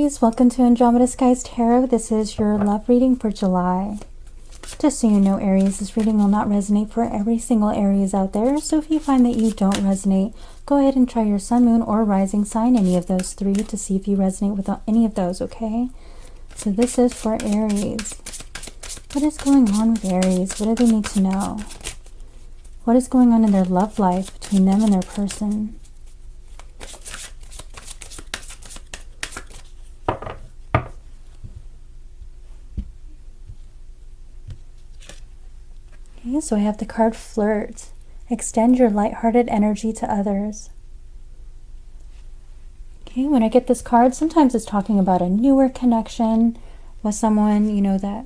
Aries, welcome to Andromeda Skies Tarot. This is your love reading for July. Just so you know, Aries, this reading will not resonate for every single Aries out there. So if you find that you don't resonate, go ahead and try your sun, moon, or rising sign, any of those three, to see if you resonate with any of those, okay? So this is for Aries. What is going on with Aries? What do they need to know? What is going on in their love life between them and their person? Okay, so I have the card Flirt. Extend your lighthearted energy to others. Okay, when I get this card, sometimes it's talking about a newer connection with someone, you know, that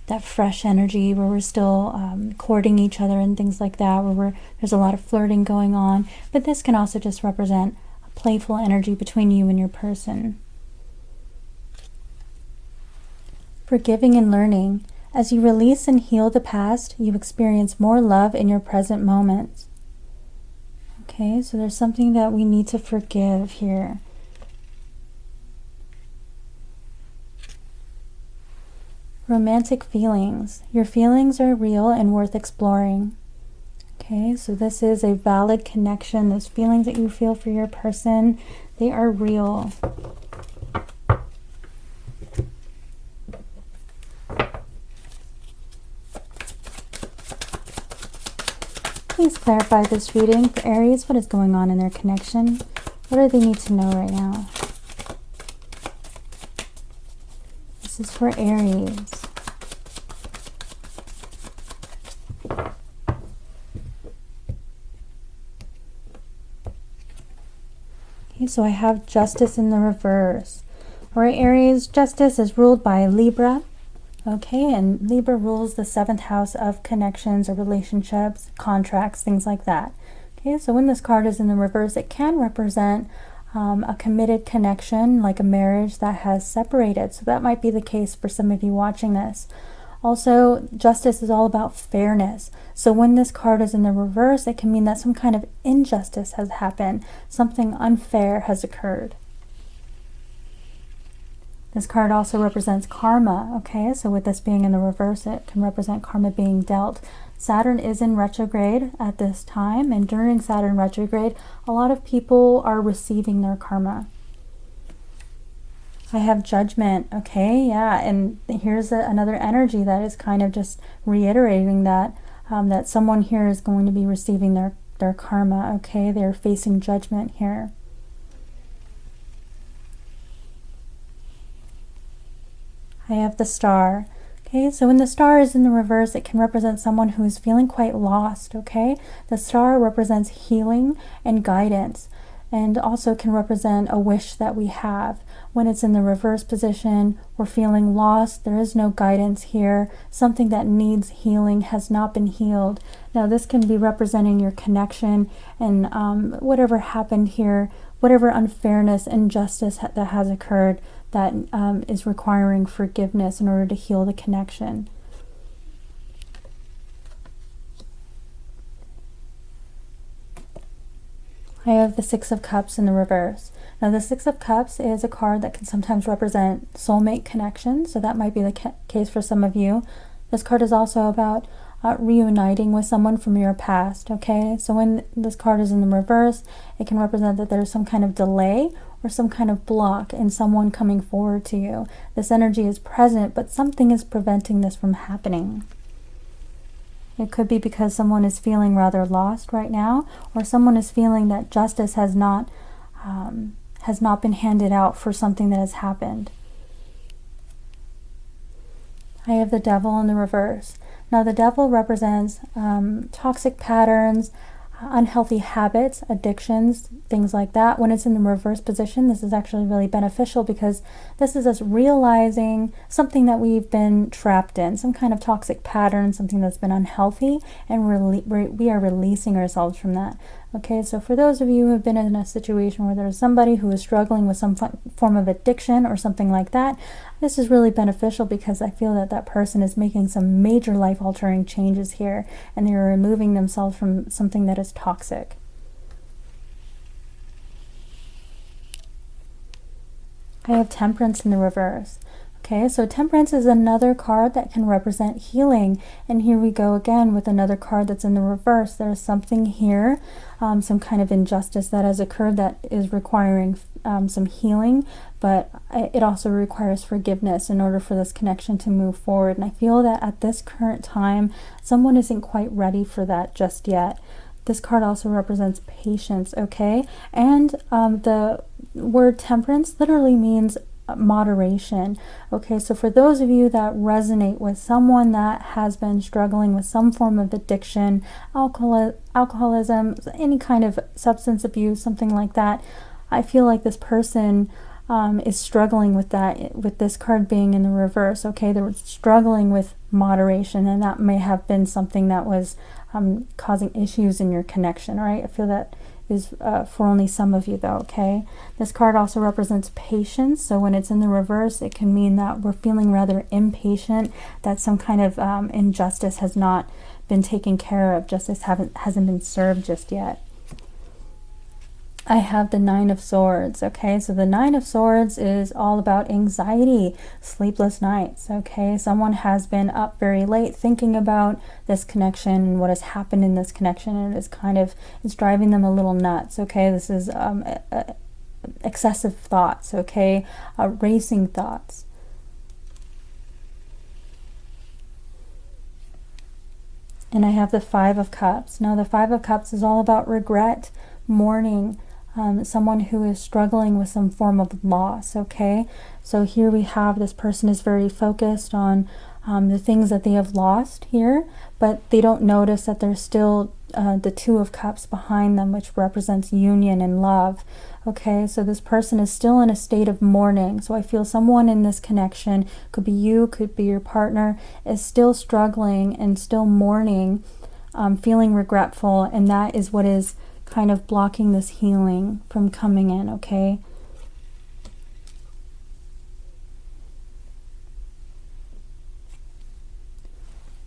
that fresh energy where we're still courting each other and things like that, where there's a lot of flirting going on. But this can also just represent a playful energy between you and your person. Forgiving and learning. As you release and heal the past, you experience more love in your present moments. Okay, so there's something that we need to forgive here. Romantic feelings. Your feelings are real and worth exploring. Okay, so this is a valid connection. Those feelings that you feel for your person, they are real. Please clarify this reading for Aries. What is going on in their connection? What do they need to know right now? This is for Aries. Okay, so I have Justice in the reverse. All right, Aries, Justice is ruled by Libra. Okay, and Libra rules the 7th house of connections or relationships, contracts, things like that. Okay, so when this card is in the reverse, it can represent a committed connection, like a marriage that has separated. So that might be the case for some of you watching this. Also, Justice is all about fairness. So when this card is in the reverse, it can mean that some kind of injustice has happened, something unfair has occurred. This card also represents karma, okay? So with this being in the reverse, it can represent karma being dealt. Saturn is in retrograde at this time, and during Saturn retrograde, a lot of people are receiving their karma. I have Judgment, okay? Yeah, and here's another energy that is kind of just reiterating that, that someone here is going to be receiving their karma, okay? They're facing judgment here. I have the Star. Okay, so when the Star is in the reverse, it can represent someone who is feeling quite lost, okay? The Star represents healing and guidance, and also can represent a wish that we have. When it's in the reverse position, we're feeling lost, there is no guidance here, something that needs healing has not been healed. Now this can be representing your connection and whatever happened here, whatever unfairness, injustice that has occurred, that is requiring forgiveness in order to heal the connection. I have the Six of Cups in the reverse. Now the Six of Cups is a card that can sometimes represent soulmate connections, so that might be the case for some of you. This card is also about reuniting with someone from your past, okay? So when this card is in the reverse, it can represent that there's some kind of delay or some kind of block in someone coming forward to you. This energy is present, but something is preventing this from happening. It could be because someone is feeling rather lost right now, or someone is feeling that justice has not been handed out for something that has happened. I have the Devil in the reverse. Now the Devil represents toxic patterns, unhealthy habits, addictions, things like that. When it's in the reverse position, this is actually really beneficial because this is us realizing something that we've been trapped in, some kind of toxic pattern, something that's been unhealthy, and we are releasing ourselves from that. Okay, so for those of you who have been in a situation where there's somebody who is struggling with some form of addiction or something like that, this is really beneficial because I feel that that person is making some major life-altering changes here, and they are removing themselves from something that is toxic. I have Temperance in the reverse. Okay, so Temperance is another card that can represent healing. And here we go again with another card that's in the reverse. There's something here, some kind of injustice that has occurred that is requiring some healing, but it also requires forgiveness in order for this connection to move forward. And I feel that at this current time, someone isn't quite ready for that just yet. This card also represents patience, okay? And the word temperance literally means moderation. Okay, so for those of you that resonate with someone that has been struggling with some form of addiction, alcoholism, any kind of substance abuse, something like that, I feel like this person is struggling with that, with this card being in the reverse. Okay, they're struggling with moderation, and that may have been something that was causing issues in your connection. All right, I feel that is for only some of you though. Okay, this card also represents patience, so when it's in the reverse, it can mean that we're feeling rather impatient, that some kind of injustice has not been taken care of, justice hasn't been served just yet. I have the Nine of Swords. Okay, so the Nine of Swords is all about anxiety, sleepless nights. Okay, someone has been up very late thinking about this connection and what has happened in this connection, and it's driving them a little nuts. Okay, this is excessive thoughts. Okay, racing thoughts. And I have the Five of Cups. Now the Five of Cups is all about regret, mourning, someone who is struggling with some form of loss. Okay, so here we have this person is very focused on the things that they have lost here, but they don't notice that there's still the Two of Cups behind them, which represents union and love. Okay, so this person is still in a state of mourning. So I feel someone in this connection, could be you, could be your partner, is still struggling and still mourning, feeling regretful, and that is what is kind of blocking this healing from coming in. Okay,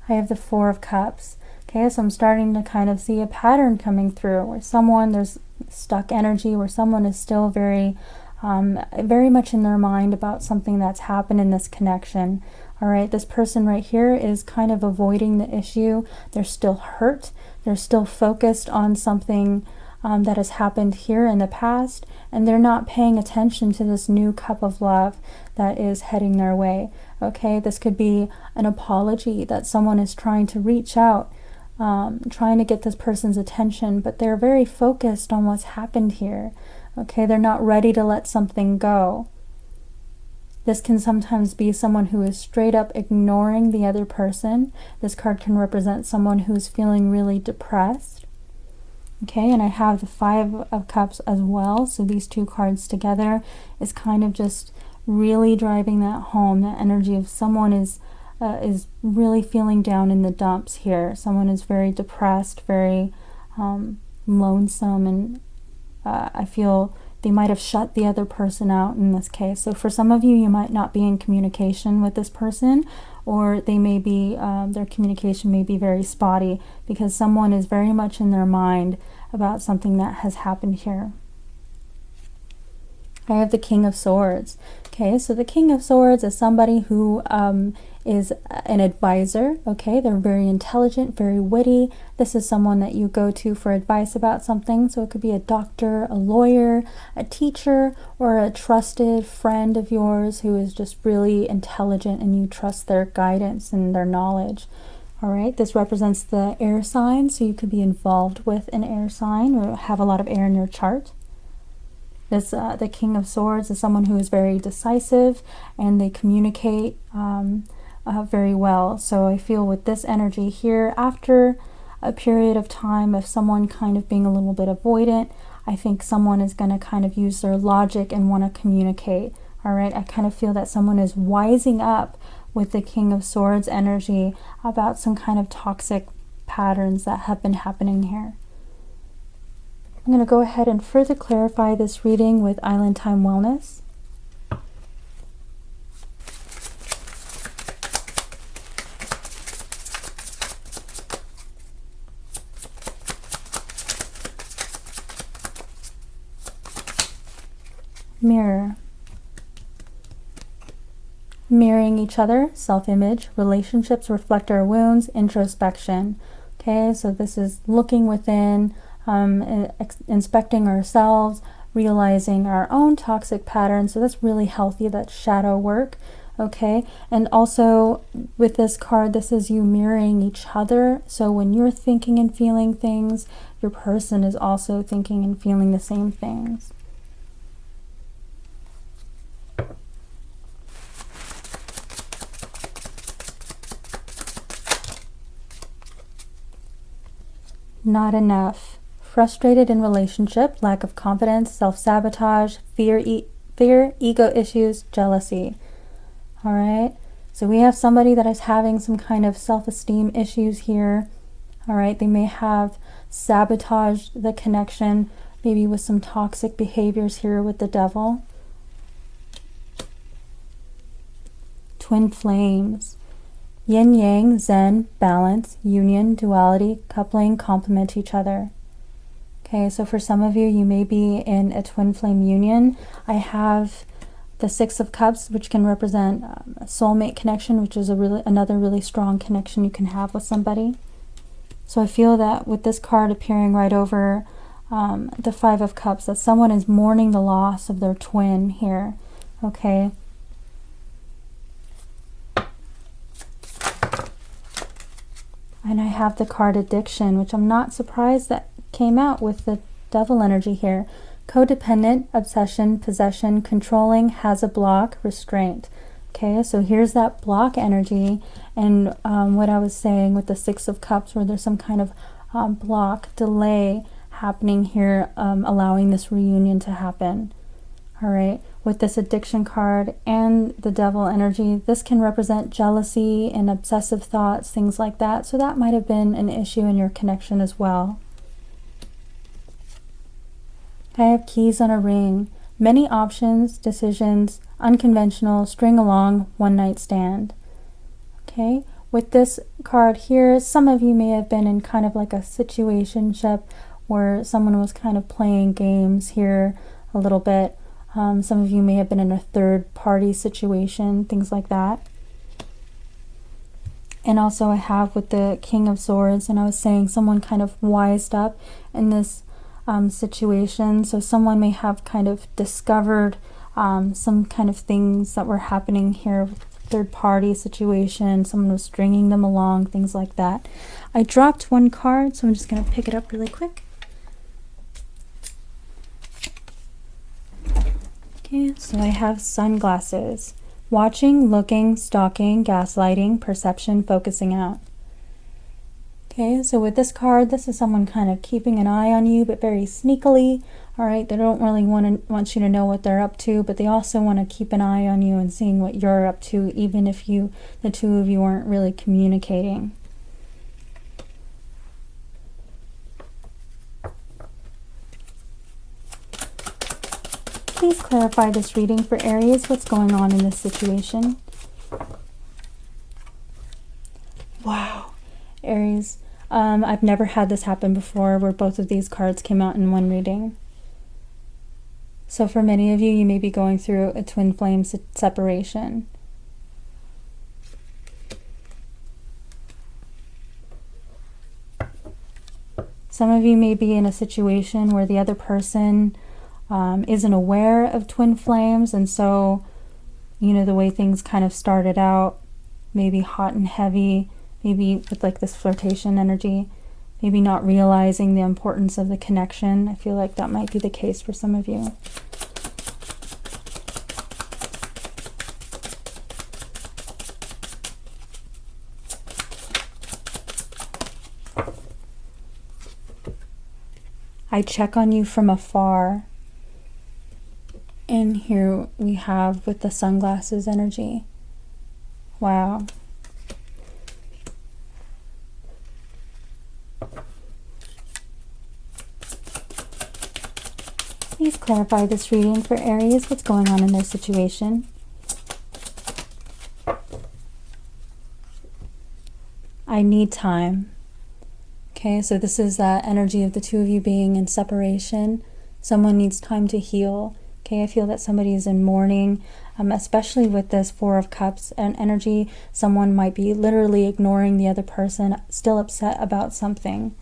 I have the Four of Cups. Okay, so I'm starting to kind of see a pattern coming through where there's stuck energy, where someone is still very much in their mind about something that's happened in this connection. All right, this person right here is kind of avoiding the issue. They're still hurt. They're still focused on something that has happened here in the past, and they're not paying attention to this new cup of love that is heading their way. Okay, this could be an apology that someone is trying to reach out, trying to get this person's attention, but they're very focused on what's happened here. Okay, they're not ready to let something go. This can sometimes be someone who is straight up ignoring the other person. This card can represent someone who's feeling really depressed. Okay, and I have the Five of Cups as well, so these two cards together is kind of just really driving that home, that energy of someone is really feeling down in the dumps here. Someone is very depressed, very lonesome, and I feel they might have shut the other person out in this case. So for some of you, you might not be in communication with this person, or they may be, their communication may be very spotty because someone is very much in their mind about something that has happened here. I have the King of Swords. Okay, so the King of Swords is somebody who is an advisor. Okay, they're very intelligent, very witty. This is someone that you go to for advice about something. So it could be a doctor, a lawyer, a teacher, or a trusted friend of yours who is just really intelligent and you trust their guidance and their knowledge. All right, this represents the air sign, so you could be involved with an air sign or have a lot of air in your chart. This, the King of Swords is someone who is very decisive and they communicate very well. So I feel with this energy here, after a period of time of someone kind of being a little bit avoidant, I think someone is going to kind of use their logic and want to communicate. All right, I kind of feel that someone is wising up with the King of Swords energy about some kind of toxic patterns that have been happening here. I'm going to go ahead and further clarify this reading with Island Time Wellness. Mirror. mirroring each other, self-image, relationships reflect our wounds, introspection. Okay, so this is looking within, inspecting ourselves, realizing our own toxic patterns. So that's really healthy, that shadow work. Okay, and also with this card, this is you mirroring each other. So when you're thinking and feeling things, your person is also thinking and feeling the same things. Not enough. Frustrated in relationship, lack of confidence, self-sabotage, fear, ego issues, jealousy. All right, so we have somebody that is having some kind of self-esteem issues here. All right, they may have sabotaged the connection, maybe with some toxic behaviors here with the devil. Twin flames. Yin yang, zen, balance, union, duality, coupling, complement each other. Okay, so for some of you, you may be in a twin flame union. I have the Six of Cups, which can represent a soulmate connection, which is another really strong connection you can have with somebody. So I feel that with this card appearing right over the Five of Cups, that someone is mourning the loss of their twin here. Okay. And I have the card addiction, which I'm not surprised that came out with the devil energy here. Codependent, obsession, possession, controlling, has a block, restraint. Okay, so here's that block energy, and what I was saying with the Six of Cups, where there's some kind of block, delay happening here, allowing this reunion to happen. All right, with this addiction card and the devil energy, this can represent jealousy and obsessive thoughts, things like that. So that might have been an issue in your connection as well. I have keys on a ring. Many options, decisions, unconventional, string along, one night stand. Okay, with this card here, some of you may have been in kind of like a situationship where someone was kind of playing games here a little bit. Some of you may have been in a third party situation, things like that. And also I have with the King of Swords, and I was saying someone kind of wised up in this situation. So someone may have kind of discovered some kind of things that were happening here, third party situation, someone was stringing them along, things like that. I dropped one card, so I'm just going to pick it up really quick. Okay, so I have sunglasses. Watching, looking, stalking, gaslighting, perception, focusing out. Okay, so with this card, this is someone kind of keeping an eye on you, but very sneakily. All right, they don't really want you to know what they're up to, but they also want to keep an eye on you and seeing what you're up to, even if the two of you aren't really communicating. Please clarify this reading for Aries. What's going on in this situation? Wow, Aries. I've never had this happen before, where both of these cards came out in one reading. So for many of you, you may be going through a twin flame separation. Some of you may be in a situation where the other person isn't aware of twin flames, and so, you know, the way things kind of started out, maybe hot and heavy, maybe with like this flirtation energy, maybe not realizing the importance of the connection. I feel like that might be the case for some of you. I check on you from afar. And here we have with the sunglasses energy. Wow. Please clarify this reading for Aries. What's going on in their situation? I need time. Okay, so this is that energy of the two of you being in separation. Someone needs time to heal. Okay, I feel that somebody is in mourning. especially with this Four of Cups and energy. Someone might be literally ignoring the other person, still upset about something.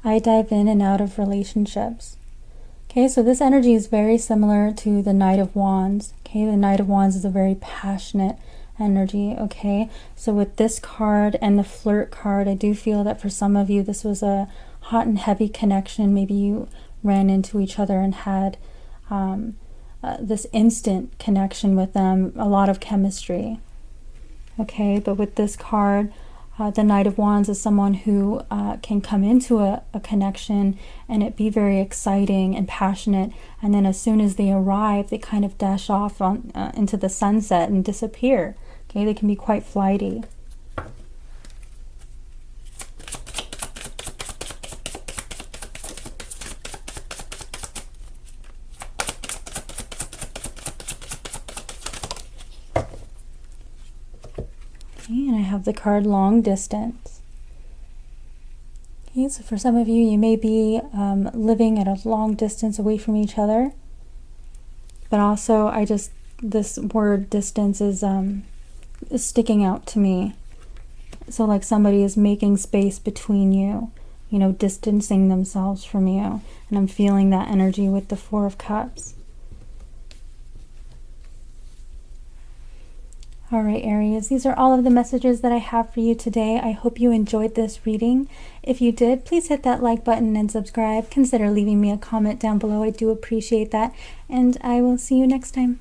I dive in and out of relationships. Okay, so this energy is very similar to the Knight of Wands. Okay, the Knight of Wands is a very passionate energy. Okay, so with this card and the flirt card, I do feel that for some of you this was a hot and heavy connection. Maybe you ran into each other and had this instant connection with them, a lot of chemistry. Okay, but with this card, the Knight of Wands is someone who can come into a connection and it be very exciting and passionate, and then as soon as they arrive, they kind of dash off on, into the sunset and disappear. Okay, they can be quite flighty. And I have the card long distance. Okay, so for some of you, you may be living at a long distance away from each other. But also, this word distance is sticking out to me. So like somebody is making space between you, you know, distancing themselves from you. And I'm feeling that energy with the Four of Cups. All right, Aries, these are all of the messages that I have for you today. I hope you enjoyed this reading. If you did, please hit that like button and subscribe. Consider leaving me a comment down below. I do appreciate that. And I will see you next time.